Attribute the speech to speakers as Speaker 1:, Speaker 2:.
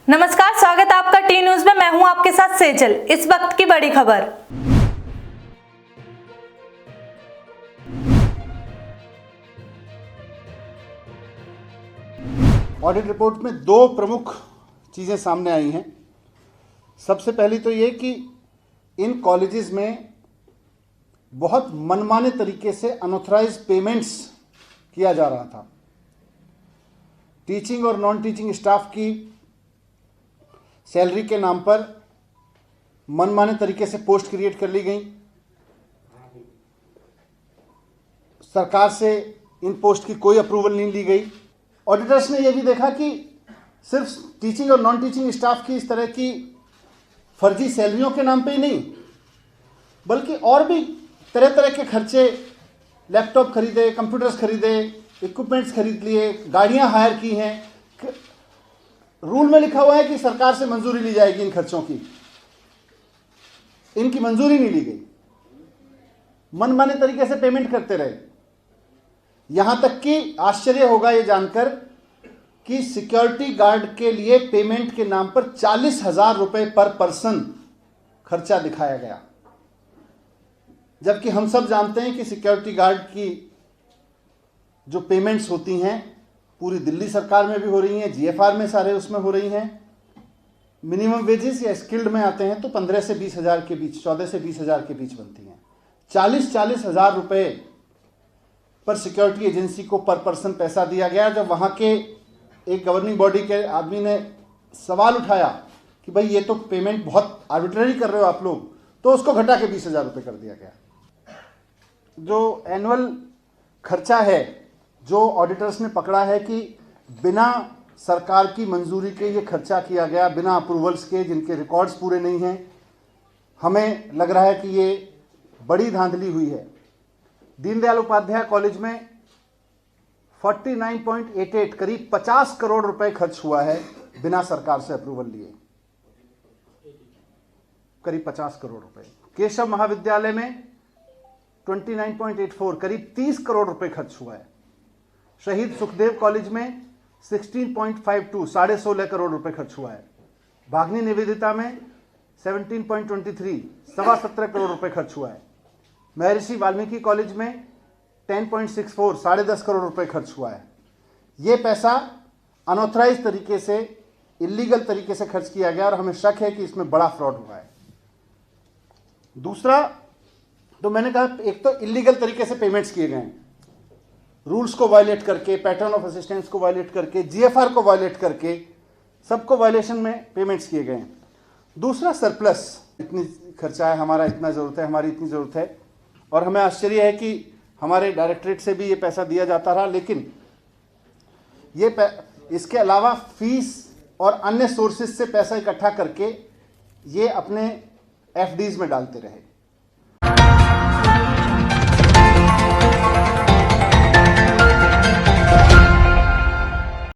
Speaker 1: नमस्कार, स्वागत है आपका टी न्यूज में। मैं हूं आपके साथ सेजल। इस वक्त की बड़ी खबर।
Speaker 2: ऑडिट रिपोर्ट में दो प्रमुख चीज़ें सामने आई हैं। सबसे पहली तो ये कि इन कॉलेजेस में बहुत मनमाने तरीके से अनऑथराइज पेमेंट्स किया जा रहा था। टीचिंग और नॉन टीचिंग स्टाफ की सैलरी के नाम पर मनमाने तरीके से पोस्ट क्रिएट कर ली गई। सरकार से इन पोस्ट की कोई अप्रूवल नहीं ली गई। ऑडिटर्स ने यह भी देखा कि सिर्फ टीचिंग और नॉन टीचिंग स्टाफ की इस तरह की फर्जी सैलरियों के नाम पे ही नहीं, बल्कि और भी तरह तरह के खर्चे, लैपटॉप खरीदे, कंप्यूटर्स खरीदे, इक्विपमेंट्स खरीद लिए, गाड़ियां हायर की हैं। रूल में लिखा हुआ है कि सरकार से मंजूरी ली जाएगी इन खर्चों की, इनकी मंजूरी नहीं ली गई। मनमाने तरीके से पेमेंट करते रहे। यहां तक कि आश्चर्य होगा ये जानकर कि सिक्योरिटी गार्ड के लिए पेमेंट के नाम पर 40,000 रुपए पर पर्सन खर्चा दिखाया गया, जबकि हम सब जानते हैं कि सिक्योरिटी गार्ड की जो पेमेंट्स होती हैं पूरी दिल्ली सरकार में भी हो रही हैं, जीएफआर में सारे उसमें हो रही हैं। मिनिमम वेजेस या स्किल्ड में आते हैं तो 15 से 20 हज़ार के बीच, 14 से 20 हज़ार के बीच बनती हैं। 40 हज़ार रुपए पर सिक्योरिटी एजेंसी को पर पर्सन पैसा दिया गया। जब वहाँ के एक गवर्निंग बॉडी के आदमी ने सवाल उठाया कि भाई ये तो पेमेंट बहुत आर्बिट्ररी कर रहे हो आप लोग, तो उसको घटा के 20,000 रुपये कर दिया गया। जो एनुअल खर्चा है, जो ऑडिटर्स ने पकड़ा है कि बिना सरकार की मंजूरी के ये खर्चा किया गया, बिना अप्रूवल्स के, जिनके रिकॉर्ड्स पूरे नहीं हैं, हमें लग रहा है कि ये बड़ी धांधली हुई है। दीनदयाल उपाध्याय कॉलेज में 49.88 करीब 50 करोड़ रुपए खर्च हुआ है बिना सरकार से अप्रूवल लिए, करीब 50 करोड़ रुपए। केशव महाविद्यालय में 29.84 करीब 30 करोड़ रुपए खर्च हुआ है। शहीद सुखदेव कॉलेज में 16.52 16.5 करोड़ रुपए खर्च हुआ है। भागनी निवेदिता में 17.23 17.25 करोड़ रुपए खर्च हुआ है। महर्षि वाल्मीकि कॉलेज में 10.64 10.5 करोड़ रुपए खर्च हुआ है। ये पैसा अनऑथराइज तरीके से, इलीगल तरीके से खर्च किया गया और हमें शक है कि इसमें बड़ा फ्रॉड हुआ है। दूसरा तो मैंने कहा, एक तो इलीगल तरीके से पेमेंट्स किए गए हैं, रूल्स को वायलेट करके, पैटर्न ऑफ असिस्टेंस को वायलेट करके, जीएफआर को वायलेट करके, सबको वायलेशन में पेमेंट्स किए गए हैं। दूसरा सरप्लस, इतनी खर्चा है, हमारा इतना ज़रूरत है, हमारी इतनी ज़रूरत है, और हमें आश्चर्य है कि हमारे डायरेक्टरेट से भी ये पैसा दिया जाता रहा, लेकिन ये इसके अलावा फीस और अन्य सोर्सेज से पैसा इकट्ठा करके ये अपने एफडीज में डालते रहे।